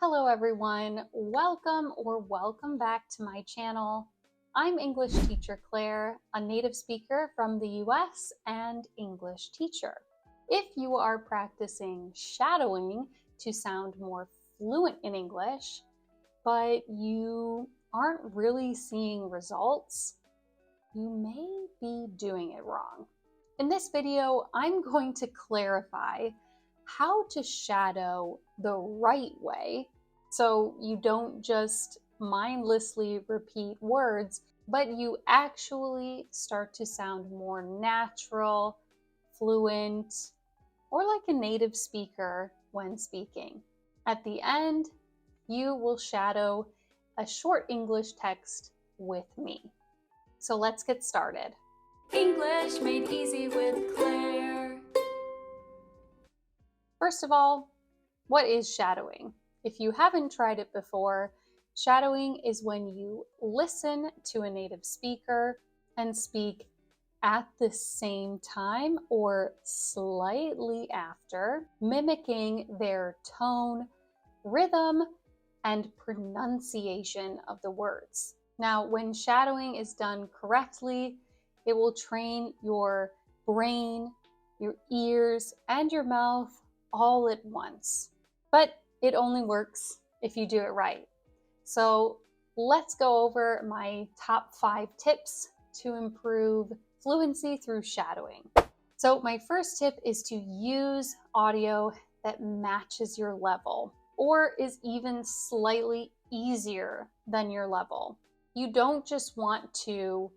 Hello everyone, welcome back to my channel. I'm English teacher Claire, a native speaker from the US and English teacher. If you are practicing shadowing to sound more fluent in English, but you aren't really seeing results, you may be doing it wrong. In this video, I'm going to clarify how to shadow the right way so you don't just mindlessly repeat words, but you actually start to sound more natural, fluent, or like a native speaker when speaking. At the end, you will shadow a short English text with me. So let's get started. English made easy with Claire. First of all, what is shadowing? If you haven't tried it before, shadowing is when you listen to a native speaker and speak at the same time or slightly after, mimicking their tone, rhythm, and pronunciation of the words. Now, when shadowing is done correctly, it will train your brain, your ears, and your mouth all at once. But it only works if you do it right. So let's go over my top 5 tips to improve fluency through shadowing. So my first tip is to use audio that matches your level or is even slightly easier than your level. You don't just want to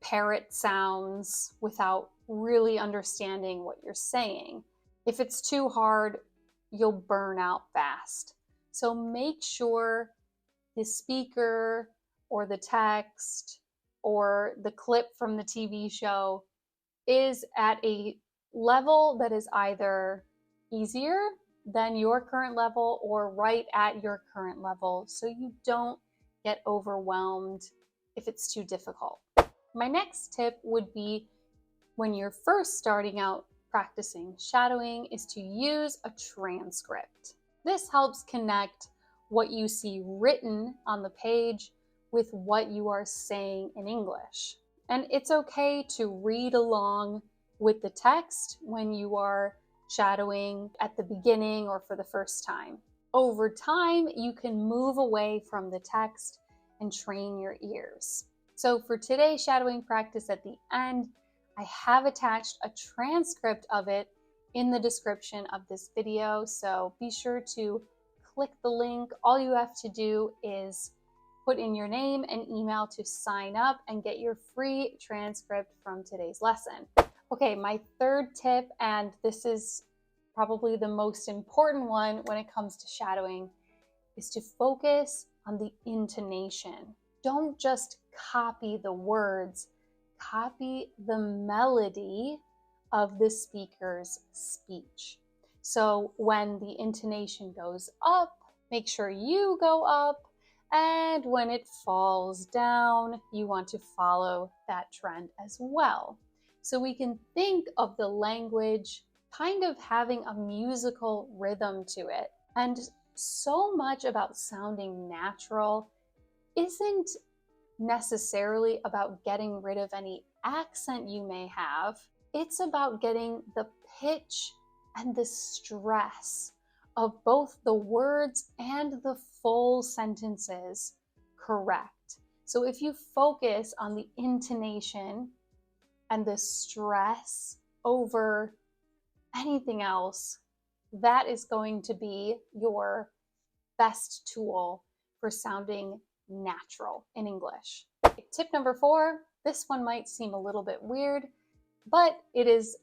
parrot sounds without really understanding what you're saying. If it's too hard, you'll burn out fast. So make sure the speaker or the text or the clip from the TV show is at a level that is either easier than your current level or right at your current level, so you don't get overwhelmed if it's too difficult. My next tip would be, when you're first starting out practicing shadowing, is to use a transcript. This helps connect what you see written on the page with what you are saying in English. And it's okay to read along with the text when you are shadowing at the beginning or for the first time. Over time, you can move away from the text and train your ears. So for today's shadowing practice at the end, I have attached a transcript of it in the description of this video, so be sure to click the link. All you have to do is put in your name and email to sign up and get your free transcript from today's lesson. Okay, my third tip, and this is probably the most important one when it comes to shadowing, is to focus on the intonation. Don't just copy the words, copy the melody of the speaker's speech. So when the intonation goes up, make sure you go up, and when it falls down, you want to follow that trend as well. So we can think of the language kind of having a musical rhythm to it. And so much about sounding natural isn't necessarily about getting rid of any accent you may have. It's about getting the pitch and the stress of both the words and the full sentences correct. So if you focus on the intonation and the stress over anything else, that is going to be your best tool for sounding natural in English. Tip number 4, this one might seem a little bit weird, but it is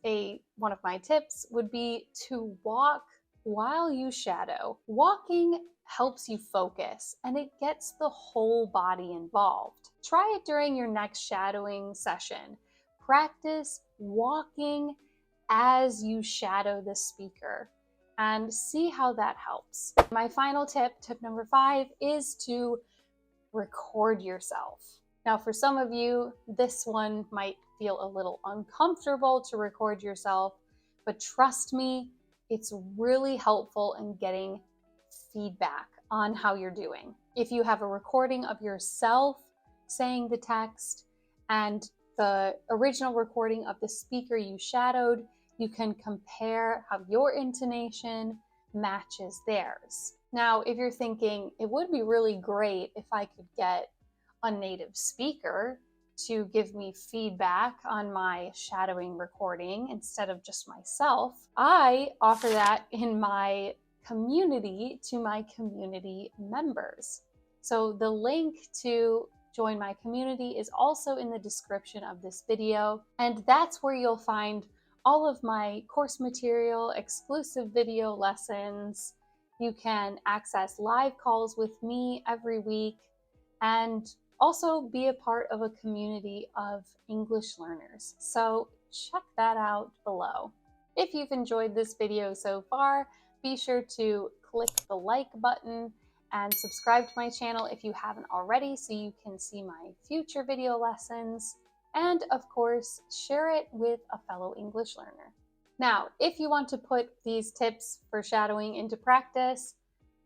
one of my tips, would be to walk while you shadow. Walking helps you focus and it gets the whole body involved. Try it during your next shadowing session. Practice walking as you shadow the speaker and see how that helps. My final tip, tip number 5, is to record yourself. Now, for some of you, this one might feel a little uncomfortable to record yourself, but trust me, it's really helpful in getting feedback on how you're doing. If you have a recording of yourself saying the text and the original recording of the speaker you shadowed, you can compare how your intonation matches theirs. Now, if you're thinking, it would be really great if I could get a native speaker to give me feedback on my shadowing recording instead of just myself, I offer that in my community to my community members. So the link to join my community is also in the description of this video, and that's where you'll find all of my course material, exclusive video lessons. You can access live calls with me every week and also be a part of a community of English learners. So check that out below. If you've enjoyed this video so far, be sure to click the like button and subscribe to my channel if you haven't already so you can see my future video lessons. And of course, share it with a fellow English learner. Now, if you want to put these tips for shadowing into practice,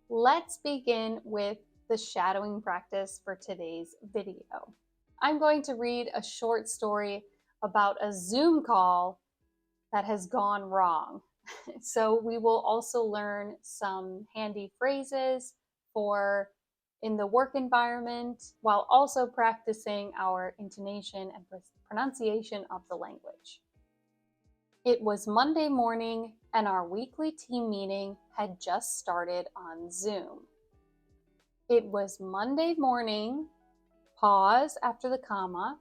let's begin with the shadowing practice for today's video. I'm going to read a short story about a Zoom call that has gone wrong. So we will also learn some handy phrases for in the work environment while also practicing our intonation and pronunciation of the language. It was Monday morning and our weekly team meeting had just started on Zoom. It was Monday morning, pause after the comma,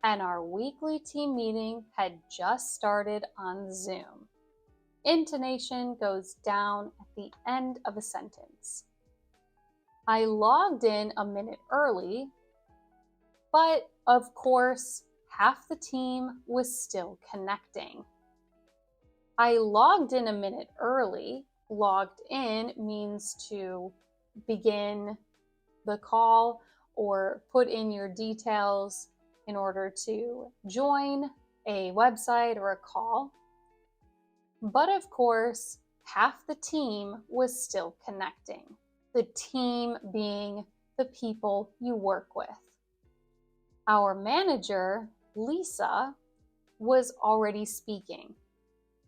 and our weekly team meeting had just started on Zoom. Intonation goes down at the end of a sentence. I logged in a minute early, but of course, half the team was still connecting. I logged in a minute early. Logged in means to begin the call or put in your details in order to join a website or a call. But of course, half the team was still connecting. The team being the people you work with. Our manager, Lisa, was already speaking.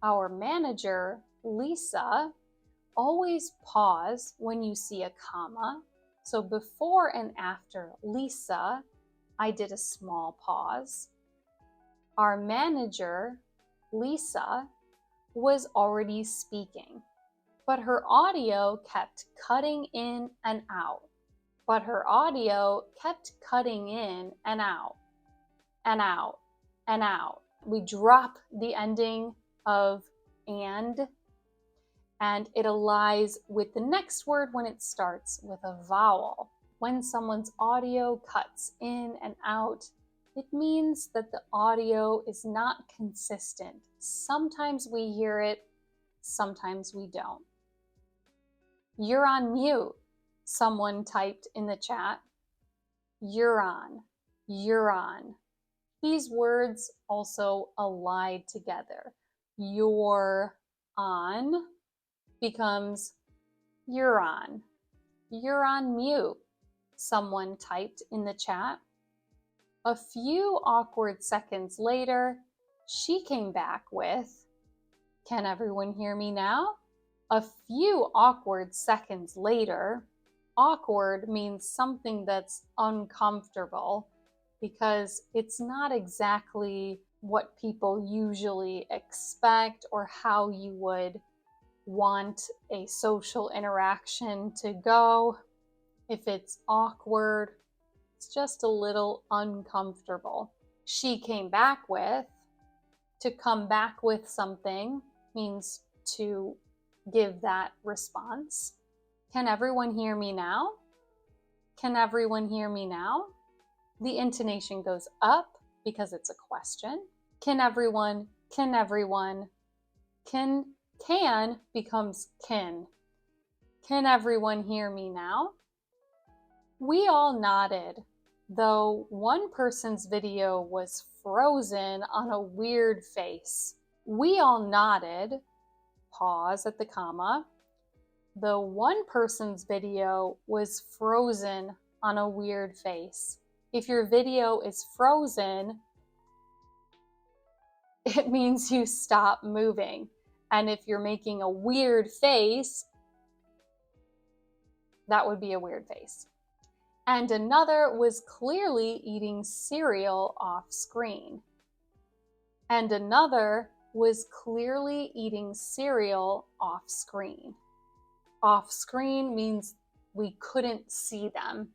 Our manager, Lisa, always pause when you see a comma. So before and after Lisa, I did a small pause. Our manager, Lisa, was already speaking, but her audio kept cutting in and out. But her audio kept cutting in and out, and out, and out. We drop the ending of and it aligns with the next word when it starts with a vowel. When someone's audio cuts in and out, it means that the audio is not consistent. Sometimes we hear it, sometimes we don't. You're on mute, someone typed in the chat. You're on, you're on. These words also allied together. You're on becomes you're on. You're on mute, someone typed in the chat. A few awkward seconds later, she came back with, can everyone hear me now? A few awkward seconds later, awkward means something that's uncomfortable because it's not exactly what people usually expect or how you would want a social interaction to go. If it's awkward, it's just a little uncomfortable. She came back with, to come back with something means to give that response. Can everyone hear me now? Can everyone hear me now? The intonation goes up because it's a question. Can everyone, can everyone, can becomes can. Can everyone hear me now? We all nodded, though one person's video was frozen on a weird face. We all nodded, pause at the comma, the one person's video was frozen on a weird face. If your video is frozen, it means you stop moving. And if you're making a weird face, that would be a weird face. And another was clearly eating cereal off screen. And another was clearly eating cereal off screen. Off screen means we couldn't see them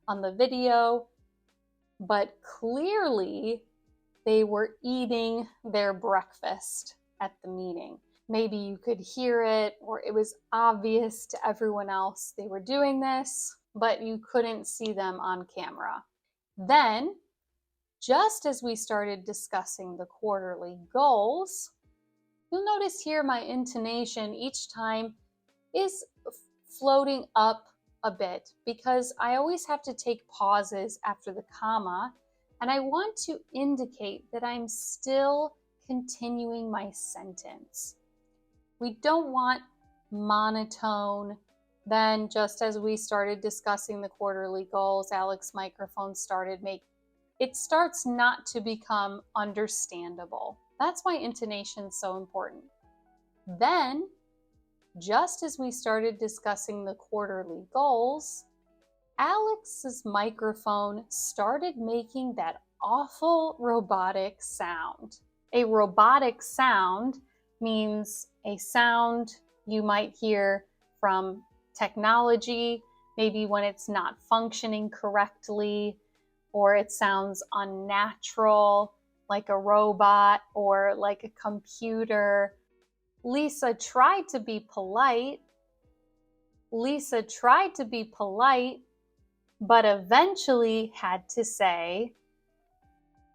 on the video, but clearly they were eating their breakfast at the meeting. Maybe you could hear it, or it was obvious to everyone else they were doing this, but you couldn't see them on camera. Then, just as we started discussing the quarterly goals, you'll notice here my intonation each time is floating up a bit because I always have to take pauses after the comma, and I want to indicate that I'm still continuing my sentence. We don't want monotone. Then, just as we started discussing the quarterly goals, Alex's microphone it starts not to become understandable. That's why intonation is so important. Then, just as we started discussing the quarterly goals, Alex's microphone started making that awful robotic sound. A robotic sound means a sound you might hear from technology, maybe when it's not functioning correctly, or it sounds unnatural, like a robot or like a computer. Lisa tried to be polite. But eventually had to say,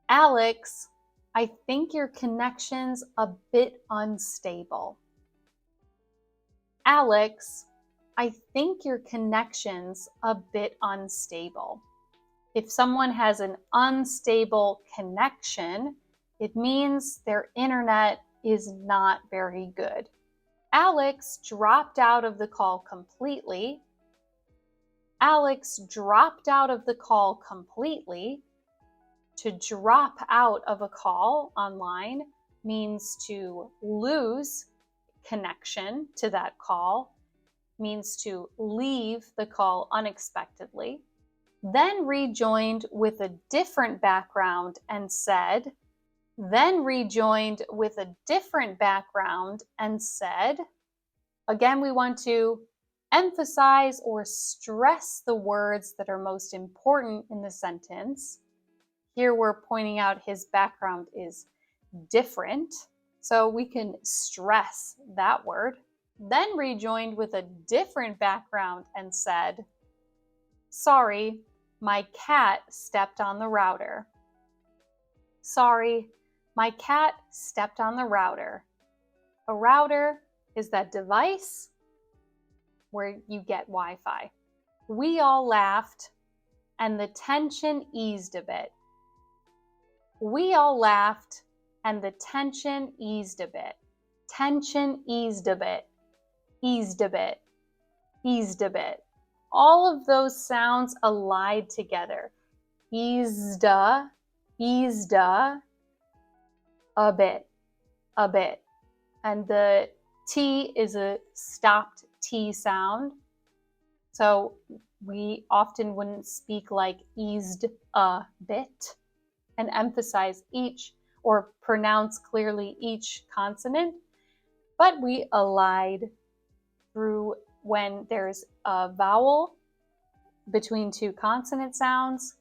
Alex, I think your connection's a bit unstable. Alex, I think your connection's a bit unstable. If someone has an unstable connection, it means their internet is not very good. Alex dropped out of the call completely. Alex dropped out of the call completely. To drop out of a call online means to lose connection to that call, means to leave the call unexpectedly. Then rejoined with a different background and said, again, we want to emphasize or stress the words that are most important in the sentence. Here we're pointing out his background is different, so we can stress that word. Then rejoined with a different background and said, sorry, my cat stepped on the router. Sorry, my cat stepped on the router. A router is that device where you get Wi-Fi. We all laughed and the tension eased a bit. We all laughed and the tension eased a bit. Tension eased a bit. Eased a bit. Eased a bit. All of those sounds allied together. Eased a bit, a bit. And the T is a stopped T sound. So we often wouldn't speak like eased a bit and emphasize each or pronounce clearly each consonant, but we allied through when there's a vowel between two consonant sounds,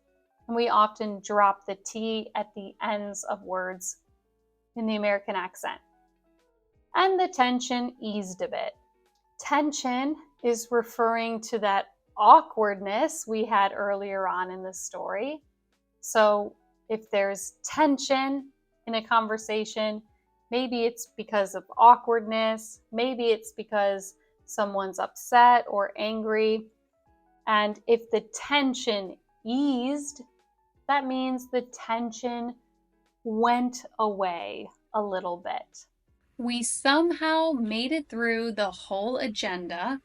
and we often drop the T at the ends of words in the American accent. And the tension eased a bit. Tension is referring to that awkwardness we had earlier on in the story. So if there's tension in a conversation, maybe it's because of awkwardness, maybe it's because someone's upset or angry. And if the tension eased, that means the tension went away a little bit. We somehow made it through the whole agenda.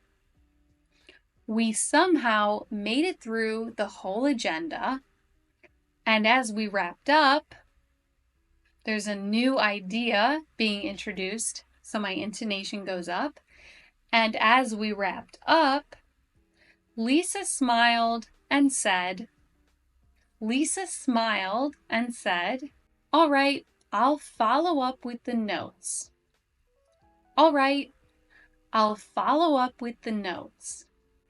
We somehow made it through the whole agenda, and as we wrapped up, there's a new idea being introduced, so my intonation goes up. And as we wrapped up, Lisa smiled and said, all right, I'll follow up with the notes. All right, I'll follow up with the notes.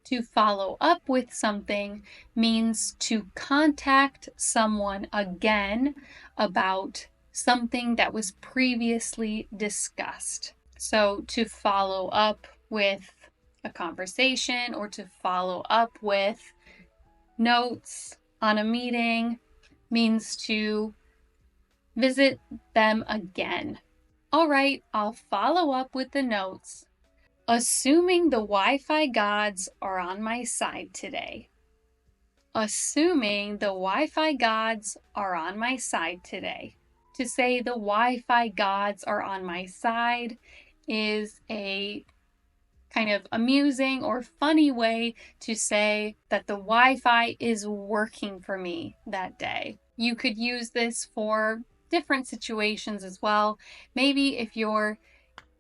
To follow up with something means to contact someone again about something that was previously discussed. So to follow up with a conversation or to follow up with notes on a meeting means to visit them again. All right, I'll follow up with the notes, assuming the Wi-Fi gods are on my side today. Assuming the Wi-Fi gods are on my side today. To say the Wi-Fi gods are on my side is a kind of amusing or funny way to say that the Wi-Fi is working for me that day. You could use this for different situations as well. Maybe if your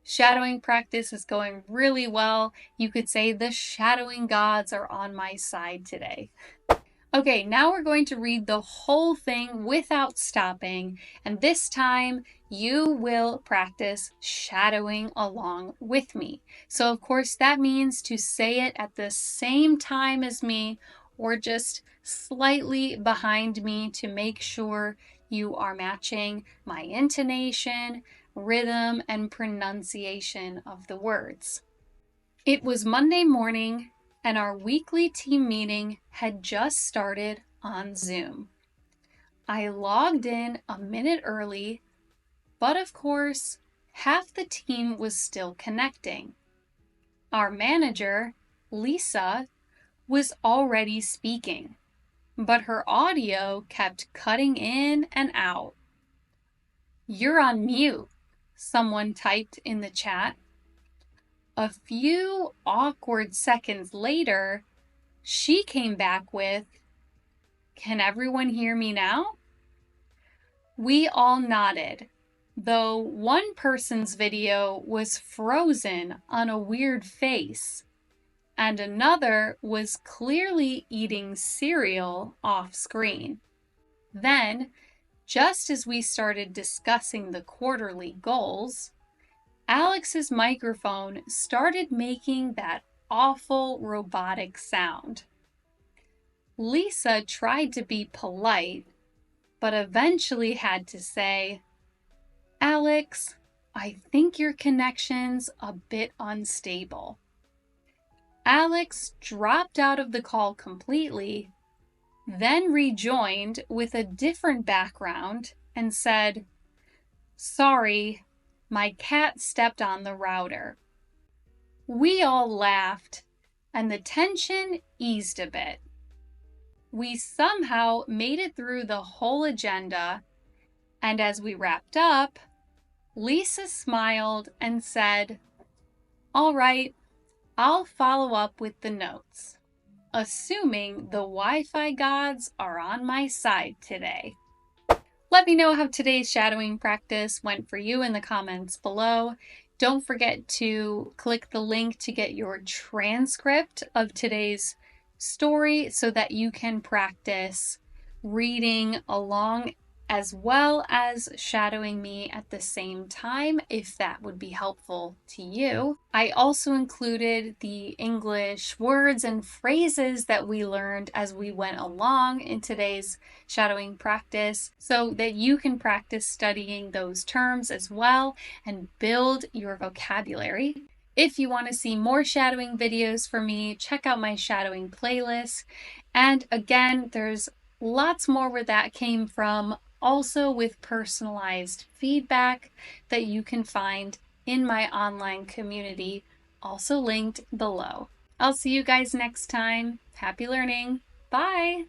shadowing practice is going really well, you could say the shadowing gods are on my side today. Okay, now we're going to read the whole thing without stopping, and this time you will practice shadowing along with me. So of course that means to say it at the same time as me or just slightly behind me to make sure you are matching my intonation, rhythm, and pronunciation of the words. It was Monday morning, and our weekly team meeting had just started on Zoom. I logged in a minute early, but of course, half the team was still connecting. Our manager, Lisa, was already speaking, but her audio kept cutting in and out. "You're on mute," someone typed in the chat. A few awkward seconds later, she came back with, "Can everyone hear me now?" We all nodded, though one person's video was frozen on a weird face, and another was clearly eating cereal off screen. Then, just as we started discussing the quarterly goals, Alex's microphone started making that awful robotic sound. Lisa tried to be polite, but eventually had to say, "Alex, I think your connection's a bit unstable." Alex dropped out of the call completely, then rejoined with a different background and said, "Sorry, my cat stepped on the router." We all laughed, and the tension eased a bit. We somehow made it through the whole agenda, and as we wrapped up, Lisa smiled and said, "All right, I'll follow up with the notes, assuming the Wi-Fi gods are on my side today." Let me know how today's shadowing practice went for you in the comments below. Don't forget to click the link to get your transcript of today's story so that you can practice reading along as well as shadowing me at the same time, if that would be helpful to you. I also included the English words and phrases that we learned as we went along in today's shadowing practice so that you can practice studying those terms as well and build your vocabulary. If you want to see more shadowing videos from me, check out my shadowing playlist. And again, there's lots more where that came from, also with personalized feedback that you can find in my online community, also linked below. I'll see you guys next time. Happy learning. Bye.